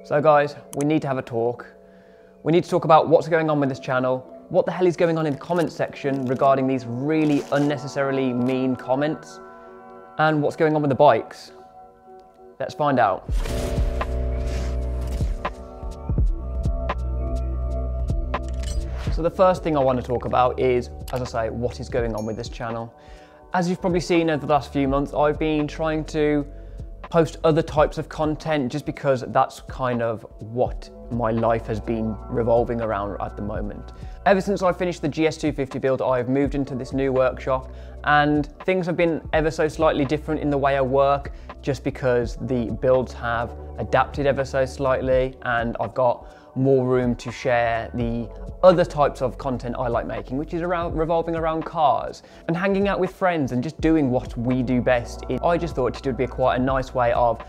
So guys, we need to have a talk. We need to talk about what's going on with this channel, what the hell is going on in the comments section regarding these really unnecessarily mean comments, and what's going on with the bikes. Let's find out. So the first thing I want to talk about is, as I say, what is going on with this channel. As you've probably seen over the last few months, I've been trying to post other types of content just because that's kind of what my life has been revolving around at the moment. Ever since I finished the GS250 build, I've moved into this new workshop and things have been ever so slightly different in the way I work just because the builds have adapted ever so slightly and I've got more room to share the other types of content I like making, which is revolving around cars and hanging out with friends and just doing what we do best. I just thought it would be quite a nice way of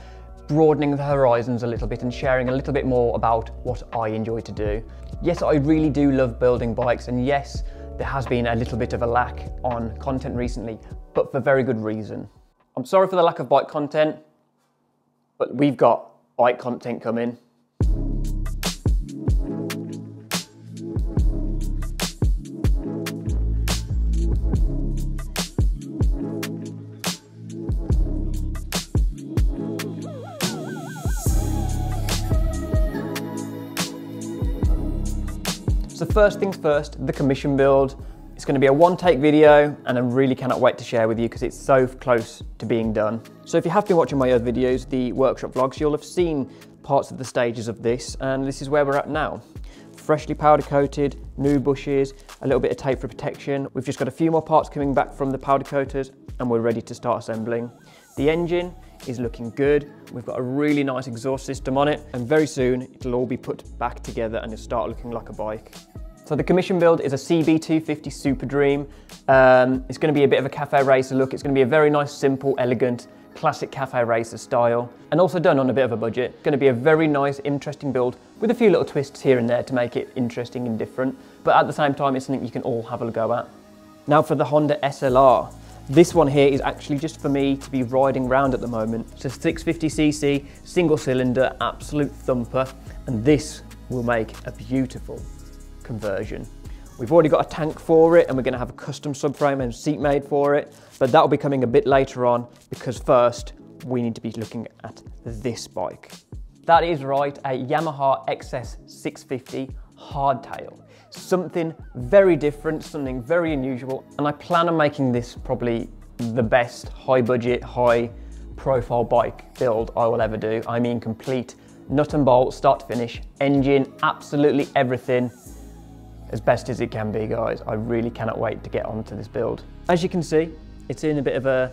broadening the horizons a little bit and sharing a little bit more about what I enjoy to do. Yes, I really do love building bikes, and yes, there has been a little bit of a lack on content recently, but for very good reason. I'm sorry for the lack of bike content, but we've got bike content coming. So first things first, the commission build. It's going to be a one-take video and I really cannot wait to share with you because it's so close to being done. So if you have been watching my other videos, the workshop vlogs, you'll have seen parts of the stages of this, and this is where we're at now. Freshly powder coated, new bushes, a little bit of tape for protection. We've just got a few more parts coming back from the powder coaters and we're ready to start assembling. The engine is looking good. We've got a really nice exhaust system on it, and very soon it'll all be put back together and it'll start looking like a bike. So the commission build is a CB250 Super Dream. It's going to be a bit of a cafe racer look. It's going to be a very nice, simple, elegant, classic cafe racer style, and also done on a bit of a budget. It's going to be a very nice, interesting build with a few little twists here and there to make it interesting and different, but at the same time it's something you can all have a go at. Now for the Honda SLR. This one here is actually just for me to be riding around at the moment. It's a 650cc, single cylinder, absolute thumper, and this will make a beautiful conversion. We've already got a tank for it and we're going to have a custom subframe and seat made for it, but that'll be coming a bit later on because first we need to be looking at this bike. That is right, a Yamaha XS650 hardtail. Something very different, something very unusual, and I plan on making this probably the best high budget, high profile bike build I will ever do. I mean complete nut and bolt, start to finish, engine, absolutely everything. As best as it can be, guys. I really cannot wait to get onto this build. As you can see, it's in a bit of a,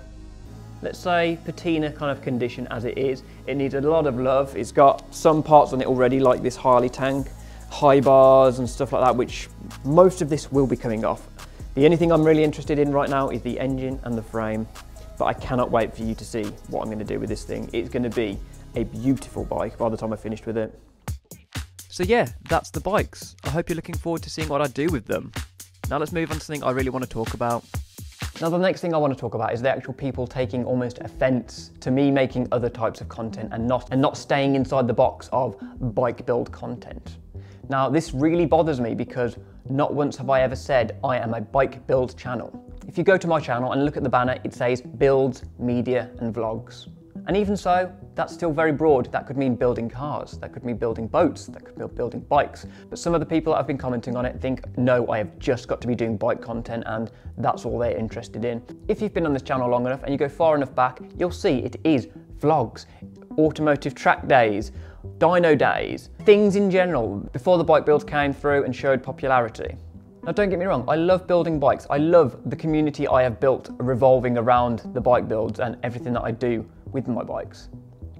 let's say, patina kind of condition as it is. It needs a lot of love. It's got some parts on it already, like this Harley tank, high bars and stuff like that, which most of this will be coming off. The only thing I'm really interested in right now is the engine and the frame, but I cannot wait for you to see what I'm going to do with this thing. It's going to be a beautiful bike by the time I finished with it. So yeah, that's the bikes. I hope you're looking forward to seeing what I do with them. Now let's move on to something I really want to talk about. Now the next thing I want to talk about is the actual people taking almost offense to me making other types of content and not staying inside the box of bike build content. Now this really bothers me because not once have I ever said I am a bike build channel. If you go to my channel and look at the banner, it says builds, media and vlogs. And even so, that's still very broad. That could mean building cars, that could mean building boats, that could mean building bikes. But some of the people that have been commenting on it think, no, I have just got to be doing bike content and that's all they're interested in. If you've been on this channel long enough and you go far enough back, you'll see it is vlogs, automotive track days, dyno days, things in general, before the bike builds came through and showed popularity. Now don't get me wrong, I love building bikes. I love the community I have built revolving around the bike builds and everything that I do with my bikes.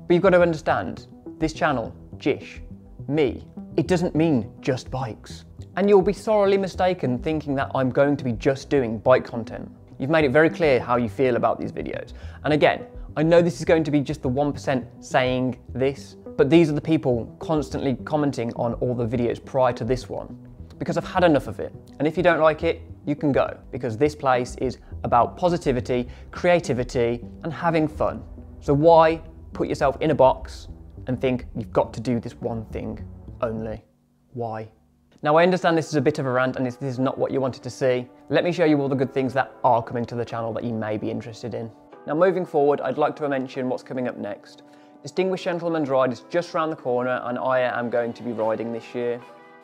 But you've got to understand, this channel, Jish, me, it doesn't mean just bikes. And you'll be sorely mistaken thinking that I'm going to be just doing bike content. You've made it very clear how you feel about these videos. And again, I know this is going to be just the 1% saying this, but these are the people constantly commenting on all the videos prior to this one, because I've had enough of it. And if you don't like it, you can go, because this place is about positivity, creativity, and having fun. So why put yourself in a box and think you've got to do this one thing only. Why? Now I understand this is a bit of a rant and this is not what you wanted to see. Let me show you all the good things that are coming to the channel that you may be interested in. Now moving forward, I'd like to mention what's coming up next. Distinguished Gentleman's Ride is just around the corner and I am going to be riding this year.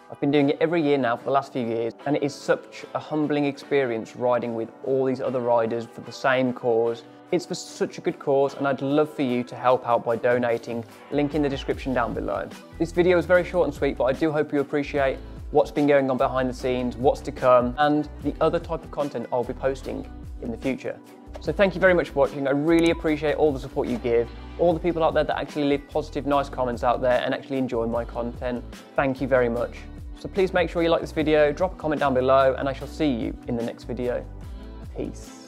I've been doing it every year now for the last few years, and it is such a humbling experience riding with all these other riders for the same cause. It's for such a good cause, and I'd love for you to help out by donating, link in the description down below. This video is very short and sweet, but I do hope you appreciate what's been going on behind the scenes, what's to come, and the other type of content I'll be posting in the future. So thank you very much for watching. I really appreciate all the support you give, all the people out there that actually leave positive, nice comments out there and actually enjoy my content. Thank you very much. So please make sure you like this video, drop a comment down below, and I shall see you in the next video. Peace.